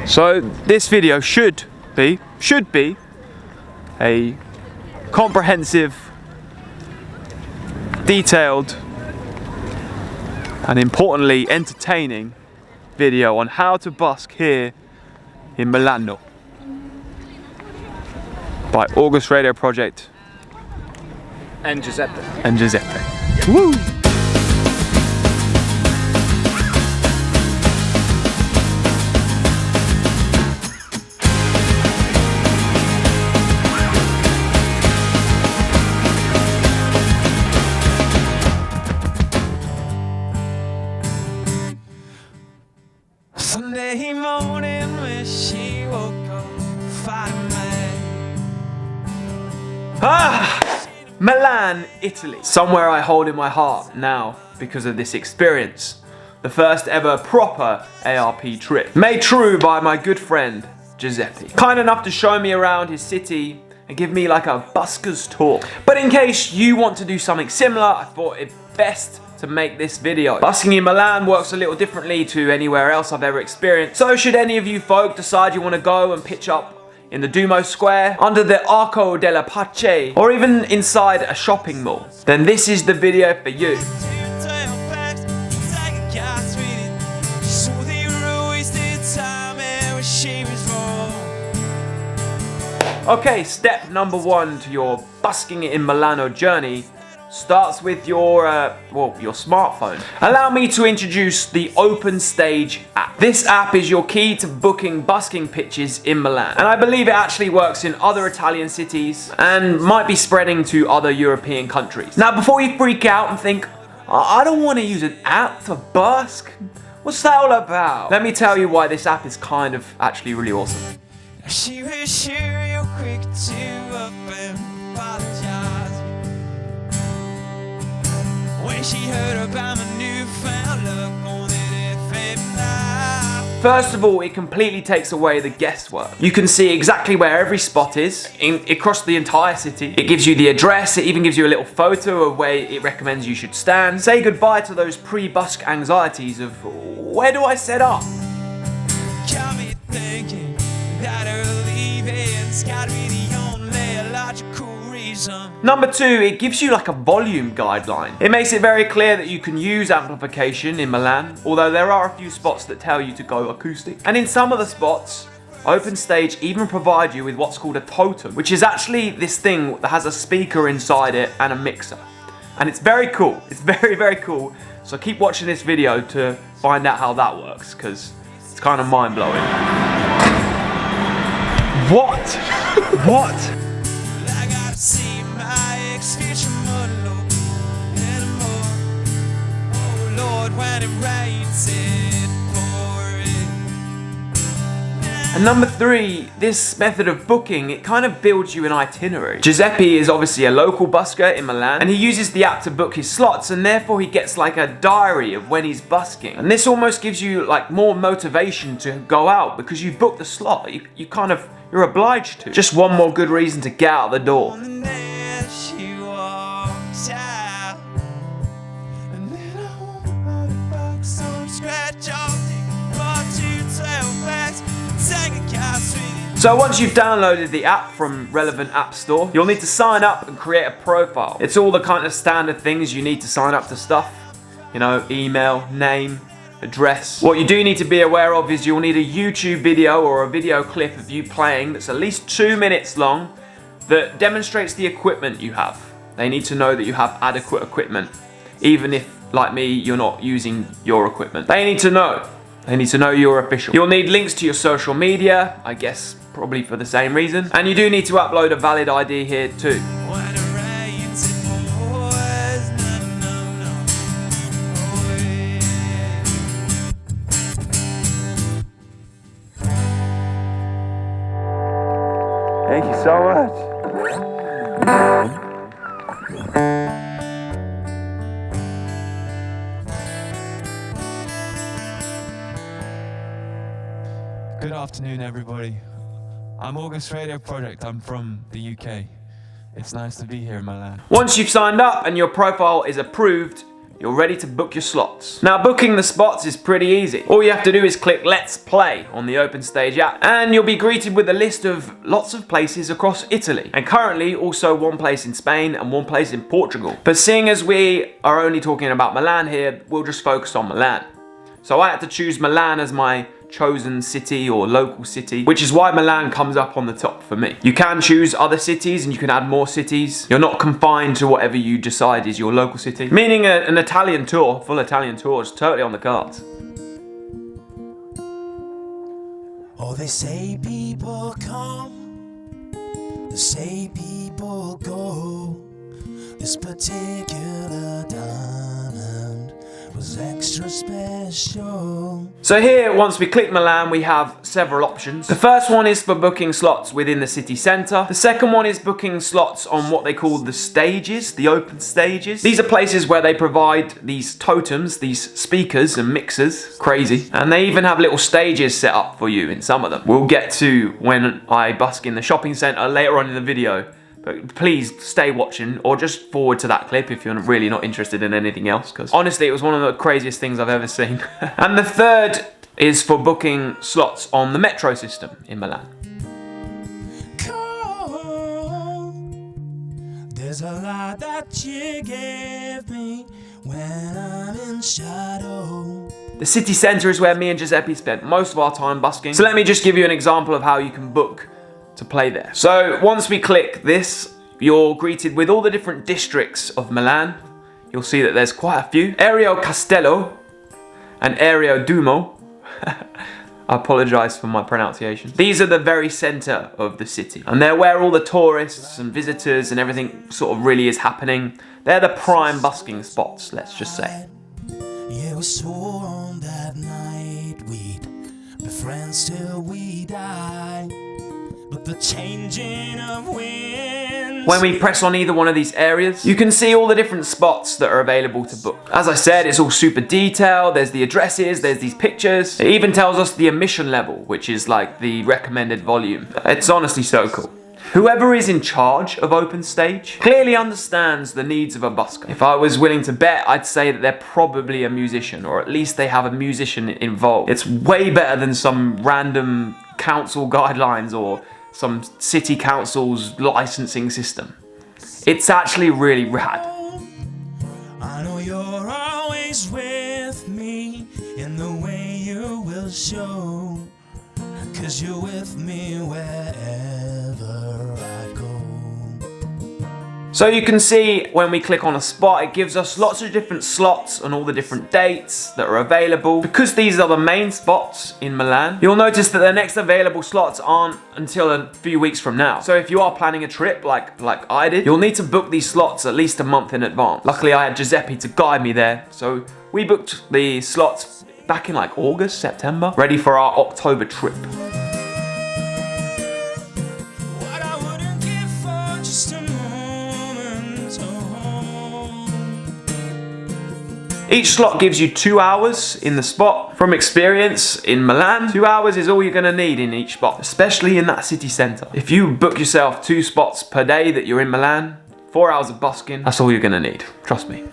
So this video should be a comprehensive, detailed, and importantly entertaining video on how to busk here in Milano by August Radio Project and Giuseppe. Woo! Sunday morning when she woke up, fighting Milan, Italy. Somewhere I hold in my heart now because of this experience. The first ever proper ARP trip. Made true by my good friend, Giuseppe. Kind enough to show me around his city and give me like a busker's tour. But in case you want to do something similar, I thought it best to make this video. Busking in Milan works a little differently to anywhere else I've ever experienced. So should any of you folk decide you want to go and pitch up in the Duomo Square, under the Arco della Pace, or even inside a shopping mall, then this is the video for you. Okay, step number one to your busking in Milano journey starts with your smartphone. Allow me to introduce the Open Stage app. This app is your key to booking busking pitches in Milan, and I believe it actually works in other Italian cities and might be spreading to other European countries. Now, before you freak out and think, I don't want to use an app to busk, what's that all about? Let me tell you why this app is kind of actually really awesome. She was sure you're quick to up and apologize when she heard about my newfound look on that FM live. First of all, it completely takes away the guesswork. You can see exactly where every spot is across the entire city. It gives you the address, it even gives you a little photo of where it recommends you should stand. Say goodbye to those pre-busk anxieties of, where do I set up? Got me thinking that her leaving's gotta be the only logical reason. Number two, it gives you like a volume guideline. It makes it very clear that you can use amplification in Milan, although there are a few spots that tell you to go acoustic. And in some of the spots, Open Stage even provide you with what's called a totem, which is actually this thing that has a speaker inside it and a mixer. And it's very cool. It's very, very cool. So keep watching this video to find out how that works, because it's kind of mind-blowing. What? What? I gotta see my ex-future monologue anymore. Oh Lord, when it rains it pouring. And number three, this method of booking, it kind of builds you an itinerary. Giuseppe is obviously a local busker in Milan, and he uses the app to book his slots, and therefore he gets like a diary of when he's busking. And this almost gives you like more motivation to go out because you booked the slot. You're obliged to. Just one more good reason to get out the door. And then she walks out, and then I want to box some scratch off, take 12 packs, take a gas with it. So once you've downloaded the app from relevant app store, you'll need to sign up and create a profile. It's all the kind of standard things you need to sign up to stuff. You know, email, name, address. What you do need to be aware of is you'll need a YouTube video or a video clip of you playing that's at least 2 minutes long that demonstrates the equipment you have. They need to know that you have adequate equipment, even if, like me, you're not using your equipment. They need to know. They need to know you're official. You'll need links to your social media, I guess probably for the same reason. And you do need to upload a valid ID here too. When it rains it pours, no. Oh, yeah. Thank you so much. Good afternoon, everybody. I'm August Radio Project. I'm from the UK. It's nice to be here in Milan. Once you've signed up and your profile is approved, you're ready to book your slots. Now, booking the spots is pretty easy. All you have to do is click Let's Play on the OpenStage app, and you'll be greeted with a list of lots of places across Italy, and currently also one place in Spain and one place in Portugal. But seeing as we are only talking about Milan here, we'll just focus on Milan. So I had to choose Milan as my chosen city or local city, which is why Milan comes up on the top for me. You can choose other cities and you can add more cities. You're not confined to whatever you decide is your local city. Meaning an Italian tour, full Italian tour, is totally on the cards. Oh, they say people come, they say people go. This particular diamond was extra special. So here, once we click Milan, we have several options. The first one is for booking slots within the city centre. The second one is booking slots on what they call the stages, the open stages. These are places where they provide these totems, these speakers and mixers. Crazy. And they even have little stages set up for you in some of them. We'll get to when I busk in the shopping centre later on in the video. But please stay watching, or just forward to that clip if you're really not interested in anything else, because honestly it was one of the craziest things I've ever seen. And the third is for booking slots on the metro system in Milan. There's a lot that you give me when I'm in shadow. The city centre is where me and Giuseppe spent most of our time busking. So let me just give you an example of how you can book to play there. So once we click this, you're greeted with all the different districts of Milan. You'll see that there's quite a few. Ario Castello and Ario Duomo. I apologise for my pronunciation. These are the very centre of the city, and they're where all the tourists and visitors and everything sort of really is happening. They're the prime busking spots, let's just say. Yeah, we swore on that night we'd be friends till we die. But the changing of winds. When we press on either one of these areas, you can see all the different spots that are available to book. As I said, it's all super detailed. There's the addresses, there's these pictures. It even tells us the emission level, which is like the recommended volume. It's honestly so cool. Whoever is in charge of OpenStage clearly understands the needs of a busker. If I was willing to bet, I'd say that they're probably a musician, or at least they have a musician involved. It's way better than some random council guidelines or some city council's licensing system. It's actually really rad. I know you're always with me in the way you will show, 'cause you're with me wherever I go. So you can see when we click on a spot, it gives us lots of different slots and all the different dates that are available. Because these are the main spots in Milan, you'll notice that the next available slots aren't until a few weeks from now. So if you are planning a trip like I did, you'll need to book these slots at least a month in advance. Luckily I had Giuseppe to guide me there, so we booked the slots back in like August, September, ready for our October trip. What I wouldn't give for just a moment to hold. Each slot gives you 2 hours in the spot. From experience in Milan, 2 hours is all you're gonna need in each spot, especially in that city centre. If you book yourself 2 spots per day that you're in Milan, 4 hours of busking, that's all you're gonna need, trust me.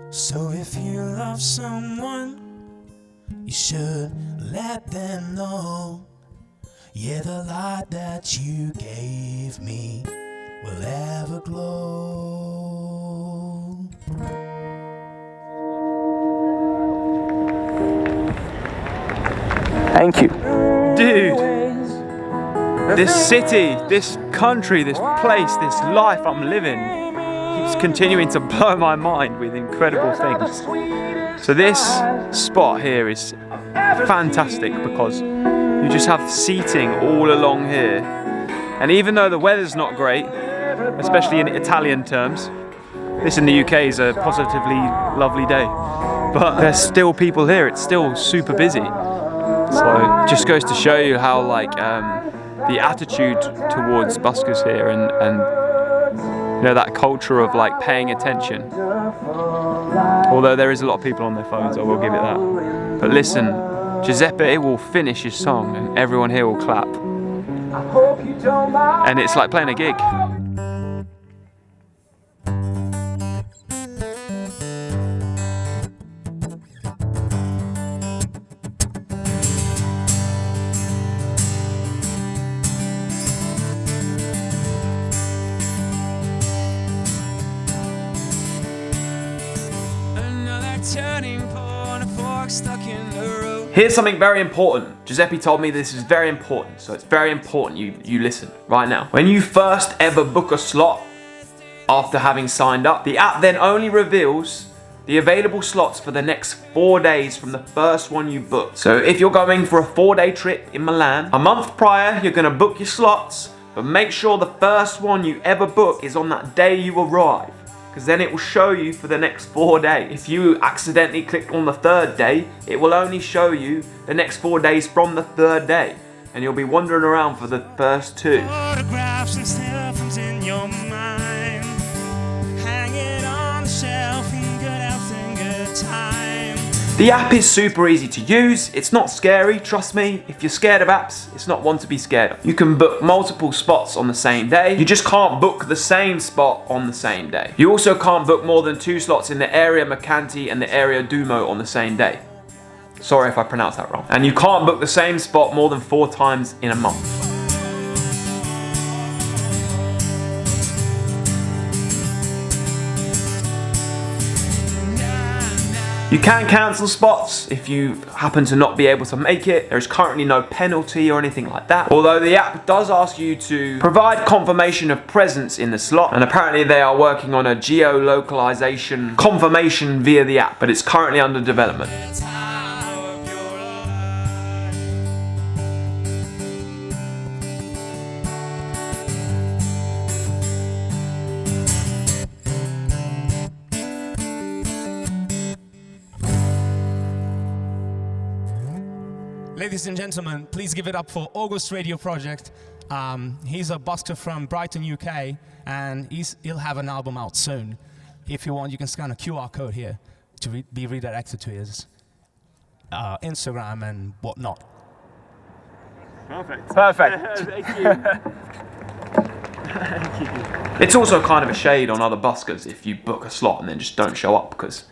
So if you love someone, you should let them know. Yeah, the light that you gave me will ever glow. Thank you. Dude, this city, this country, this place, this life I'm living keeps continuing to blow my mind with incredible things. So this spot here is fantastic because you just have seating all along here. And even though the weather's not great, especially in Italian terms, this in the UK is a positively lovely day. But there's still people here, it's still super busy. So it just goes to show you how like the attitude towards buskers here and you know, that culture of like paying attention. Although there is a lot of people on their phones, I will give it that. But listen, Giuseppe will finish his song and everyone here will clap. And it's like playing a gig. Turning point, a fork stuck in the road. Here's something very important. Giuseppe told me this is very important, so it's very important you listen right now. When you first ever book a slot after having signed up, the app then only reveals the available slots for the next 4 days from the first one you booked. So if you're going for a 4-day trip in Milan, a month prior you're gonna book your slots, but make sure the first one you ever book is on that day you arrive, because then it will show you for the next 4 days. If you accidentally click on the 3rd day, it will only show you the next 4 days from the 3rd day, and you'll be wandering around for the first 2. Photographs and still frames in your mind, hanging on the shelf in good health and good time. The app is super easy to use, it's not scary, trust me. If you're scared of apps, it's not one to be scared of. You can book multiple spots on the same day, you just can't book the same spot on the same day. You also can't book more than 2 slots in the area Mercanti and the area Duomo on the same day. Sorry if I pronounced that wrong. And you can't book the same spot more than 4 times in a month. You can cancel spots if you happen to not be able to make it. There is currently no penalty or anything like that. Although the app does ask you to provide confirmation of presence in the slot, and apparently they are working on a geolocalization confirmation via the app, but it's currently under development. Ladies and gentlemen, please give it up for August Radio Project. He's a busker from Brighton, UK, and he'll have an album out soon. If you want, you can scan a QR code here to be redirected to his Instagram and whatnot. Perfect. Perfect. Thank you. It's also kind of a shade on other buskers if you book a slot and then just don't show up, because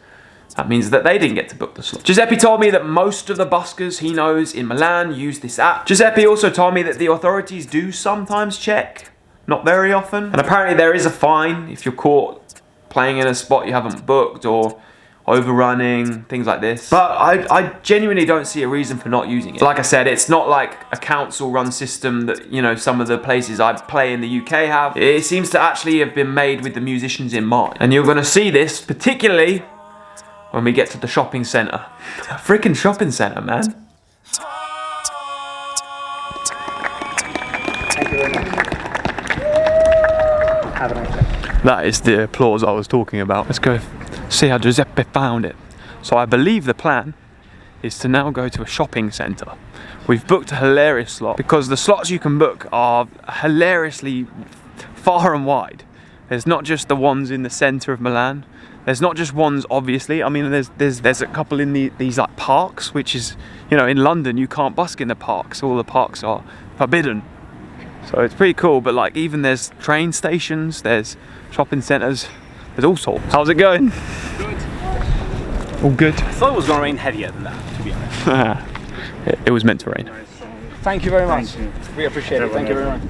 that means that they didn't get to book the slot. Giuseppe told me that most of the buskers he knows in Milan use this app. Giuseppe also told me that the authorities do sometimes check, not very often. And apparently there is a fine if you're caught playing in a spot you haven't booked or overrunning, things like this. But I genuinely don't see a reason for not using it. Like I said, it's not like a council-run system that, you know, some of the places I play in the UK have. It seems to actually have been made with the musicians in mind. And you're gonna see this particularly when we get to the shopping centre. A freaking shopping centre, man. Thank you very much. Have a nice day. That is the applause I was talking about. Let's go see how Giuseppe found it. So I believe the plan is to now go to a shopping centre. We've booked a hilarious slot because the slots you can book are hilariously far and wide. There's not just the ones in the centre of Milan. There's not just ones, obviously. I mean, there's a couple in these like parks, which is, you know, in London you can't busk in the parks. All the parks are forbidden. So it's pretty cool. But like, even there's train stations, there's shopping centres, there's all sorts. How's it going? Good. All good. I thought it was going to rain heavier than that, to be honest. It was meant to rain. Thank you very much. We appreciate it. Thank you very much.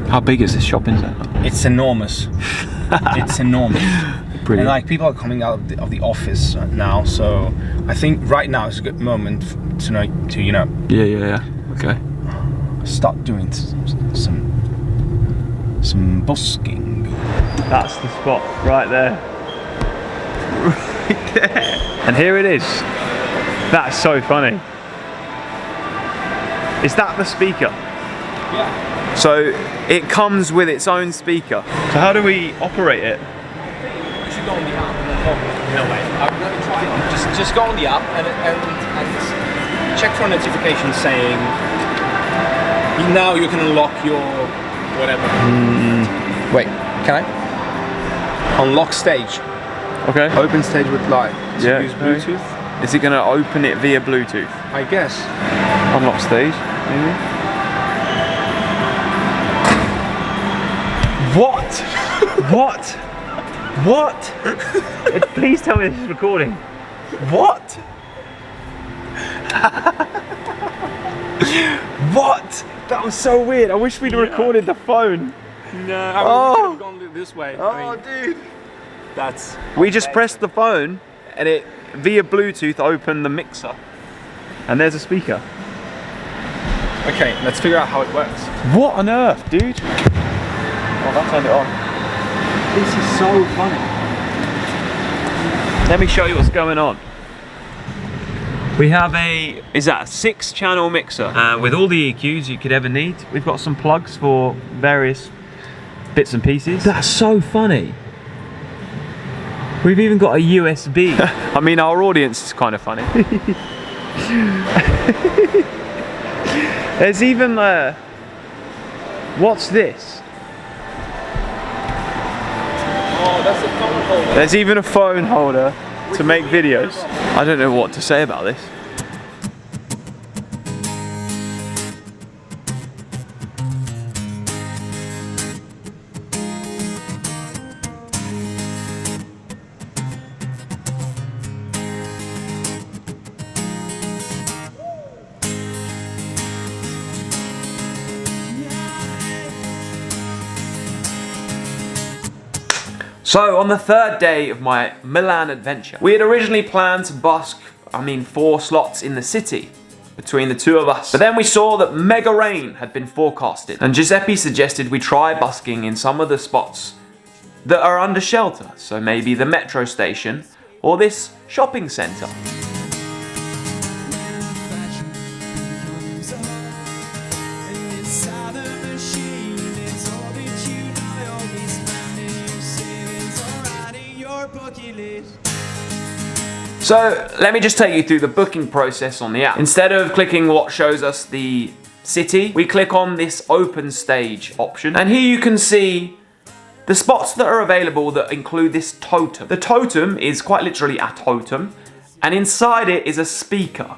How big is this shopping centre? It's enormous. It's enormous. Brilliant. And like, people are coming out of the office now, so I think right now is a good moment to you know. Yeah. Okay. Start doing some busking. That's the spot right there. Right there. And here it is. That's so funny. Is that the speaker? Yeah. So it comes with its own speaker. So how do we operate it? You should go on the app. No way. I'm going to try it. Just go on the app and check for a notification saying now you can unlock your whatever. Mm. Wait, can I? Unlock stage. Okay. Open stage with light. So Yeah. use Bluetooth. Is it going to open it via Bluetooth? I guess. Unlock stage, maybe. What? What? What? Please tell me this is recording. What? What? That was so weird. I wish we'd recorded the phone. No, I mean, we could have gone this way. I mean, dude. that's. We just pressed the phone and it, via Bluetooth, opened the mixer. And there's a speaker. Okay, let's figure out how it works. What on earth, dude? Oh, that turned it on. This is so funny. Let me show you what's going on. We have a 6-channel mixer with all the EQs you could ever need. We've got some plugs for various bits and pieces. That's so funny. We've even got a USB. I mean, our audience is kind of funny. There's even what's this? Oh, that's a phone holder. There's even a phone holder to make videos. I don't know what to say about this. So on the third day of my Milan adventure, we had originally planned to busk, 4 slots in the city between the two of us. But then we saw that mega rain had been forecasted, and Giuseppe suggested we try busking in some of the spots that are under shelter. So maybe the metro station or this shopping centre. So let me just take you through the booking process on the app. Instead of clicking what shows us the city, we click on this open stage option, and here you can see the spots that are available that include this totem. The totem is quite literally a totem, and inside it is a speaker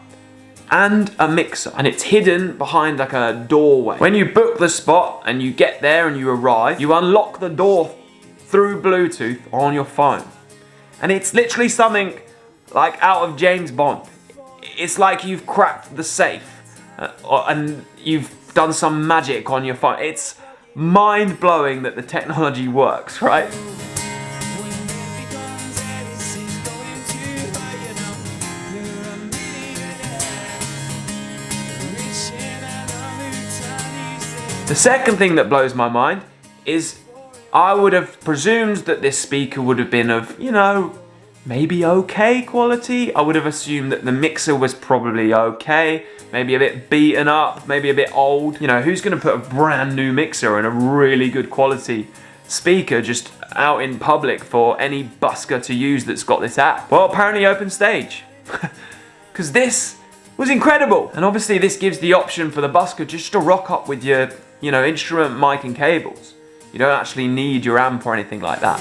and a mixer, and it's hidden behind like a doorway. When you book the spot and you get there and you arrive, you unlock the door through Bluetooth on your phone, and it's literally something like out of James Bond. It's like you've cracked the safe and you've done some magic on your phone. It's mind-blowing that the technology works, right? The second thing that blows my mind is I would have presumed that this speaker would have been of, maybe okay quality. I would have assumed that the mixer was probably okay, maybe a bit beaten up, maybe a bit old. Who's gonna put a brand new mixer and a really good quality speaker just out in public for any busker to use that's got this app? Well, apparently open stage, because this was incredible. And obviously this gives the option for the busker just to rock up with your, instrument, mic and cables. You don't actually need your amp or anything like that.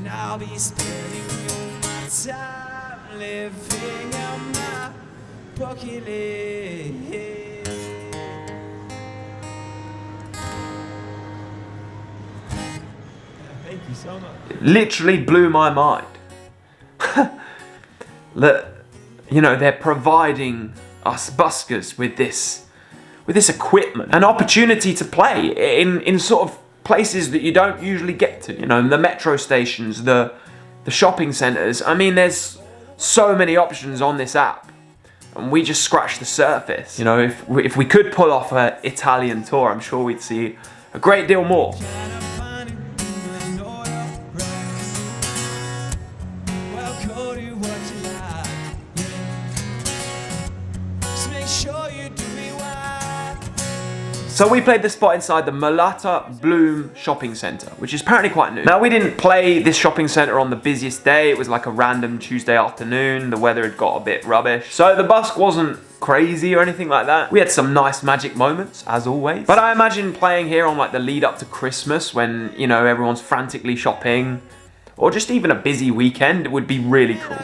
I'll be spending all my time living out my bucket list. Thank you so much. It literally blew my mind. That, they're providing us buskers with this equipment, an opportunity to play in sort of places that you don't usually get to. The metro stations, the shopping centres. There's so many options on this app, and we just scratched the surface. If we could pull off an Italian tour, I'm sure we'd see a great deal more. So we played the spot inside the Malata Bloom shopping centre, which is apparently quite new. Now we didn't play this shopping centre on the busiest day. It was like a random Tuesday afternoon. The weather had got a bit rubbish. So the busk wasn't crazy or anything like that. We had some nice magic moments, as always. But I imagine playing here on like the lead up to Christmas when, you know, everyone's frantically shopping, or just even a busy weekend, it would be really cool.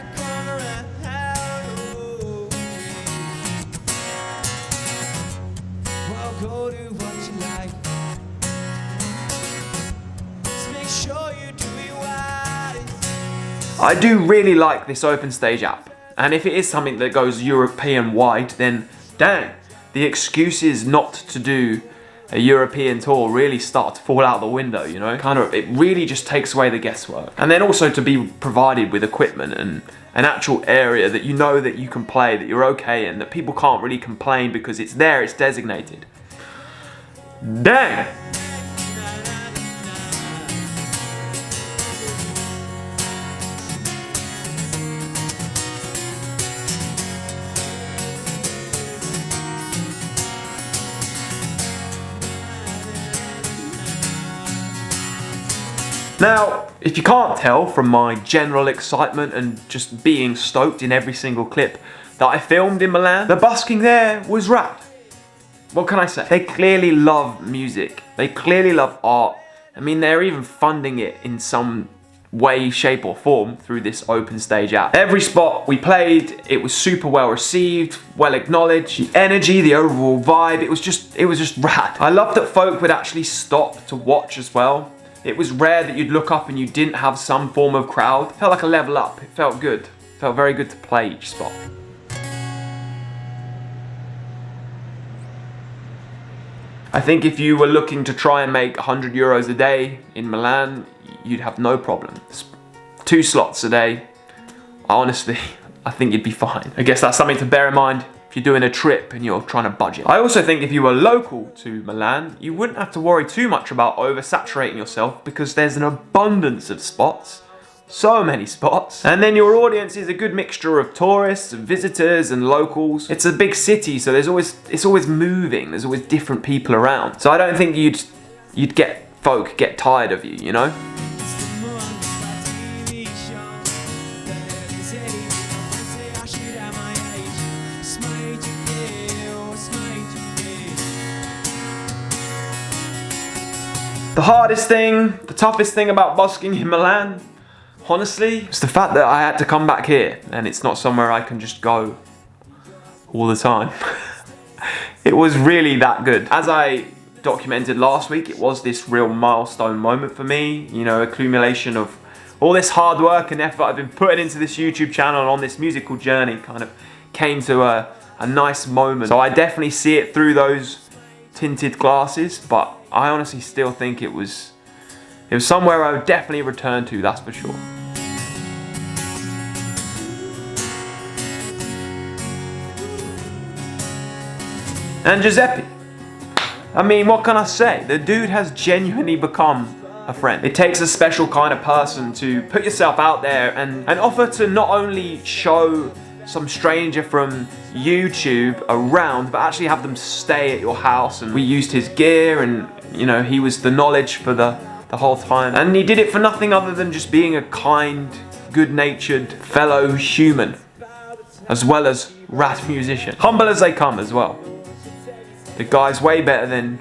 I do really like this OpenStage app, and if it is something that goes European wide, then dang, the excuses not to do a European tour really start to fall out the window, you know? It really just takes away the guesswork. And then also to be provided with equipment and an actual area that you know that you can play, that you're okay in, that people can't really complain because it's there, it's designated. Dang! Now, if you can't tell from my general excitement and just being stoked in every single clip that I filmed in Milan, the busking there was rad. What can I say? They clearly love music. They clearly love art. I mean, they're even funding it in some way, shape or form through this OpenStage app. Every spot we played, it was super well received, well acknowledged. The energy, the overall vibe, it was just rad. I love that folk would actually stop to watch as well. It was rare that you'd look up and you didn't have some form of crowd. It felt like a level up. It felt good. It felt very good to play each spot. I think if you were looking to try and make 100 euros a day in Milan, you'd have no problem. 2 slots a day. Honestly, I think you'd be fine. I guess that's something to bear in mind if you're doing a trip and you're trying to budget. I also think if you were local to Milan, you wouldn't have to worry too much about oversaturating yourself because there's an abundance of spots. So many spots. And then your audience is a good mixture of tourists, visitors and locals. It's a big city, so it's always moving. There's always different people around. So I don't think you'd get folk get tired of you, you know? The hardest thing, the toughest thing about busking in Milan, honestly, it's the fact that I had to come back here and it's not somewhere I can just go all the time. It was really that good. As I documented last week, it was this real milestone moment for me, you know, accumulation of all this hard work and effort I've been putting into this YouTube channel and on this musical journey kind of came to a nice moment. So I definitely see it through those tinted glasses, but I honestly still think it was somewhere I would definitely return to, that's for sure. And Giuseppe, I mean, what can I say? The dude has genuinely become a friend. It takes a special kind of person to put yourself out there and offer to not only show some stranger from YouTube around, but actually have them stay at your house. And we used his gear and, you know, he was the knowledge for the whole time. And he did it for nothing other than just being a kind, good-natured fellow human, as well as rat musician. Humble as they come as well. The guy's way better than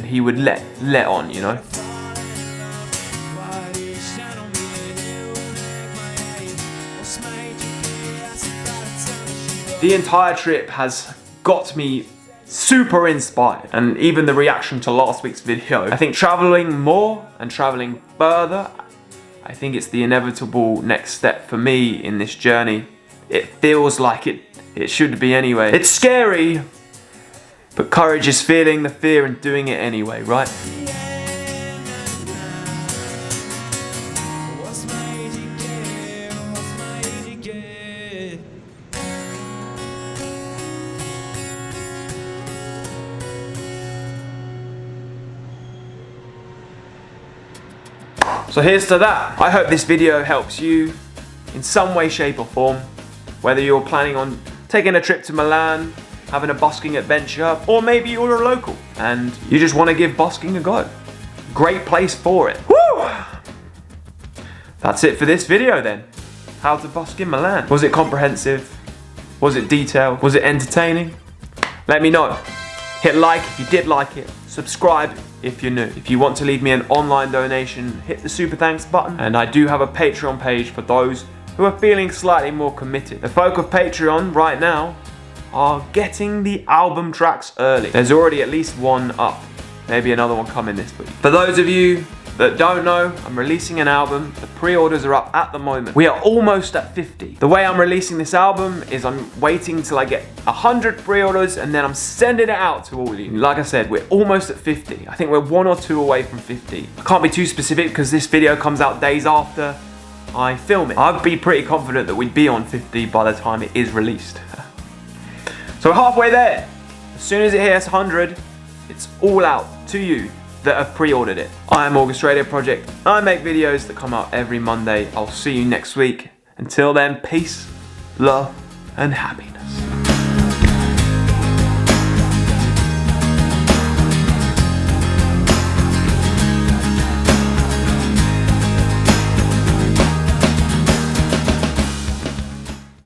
he would let on, you know? The entire trip has got me super inspired, and even the reaction to last week's video. I think traveling more and traveling further, I think it's the inevitable next step for me in this journey. It feels like it should be anyway. It's scary, but courage is feeling the fear and doing it anyway, right? So here's to that. I hope this video helps you in some way, shape or form. Whether you're planning on taking a trip to Milan, having a busking adventure, or maybe you're a local and you just want to give busking a go. Great place for it. Woo! That's it for this video then. How to busk in Milan. Was it comprehensive? Was it detailed? Was it entertaining? Let me know. Hit like if you did like it. Subscribe if you're new. If you want to leave me an online donation, hit the super thanks button. And I do have a Patreon page for those who are feeling slightly more committed. The folk of Patreon right now are getting the album tracks early. There's already at least one up. Maybe another one coming this week. For those of you that don't know, I'm releasing an album. The pre-orders are up at the moment. We are almost at 50. The way I'm releasing this album is I'm waiting till I get 100 pre-orders and then I'm sending it out to all of you. Like I said, we're almost at 50. I think we're 1 or 2 away from 50. I can't be too specific because this video comes out days after I film it. I'd be pretty confident that we'd be on 50 by the time it is released. So we're halfway there. As soon as it hits 100, it's all out to you that have pre-ordered it. I am August Radio Project. I make videos that come out every Monday. I'll see you next week. Until then, peace, love, and happiness.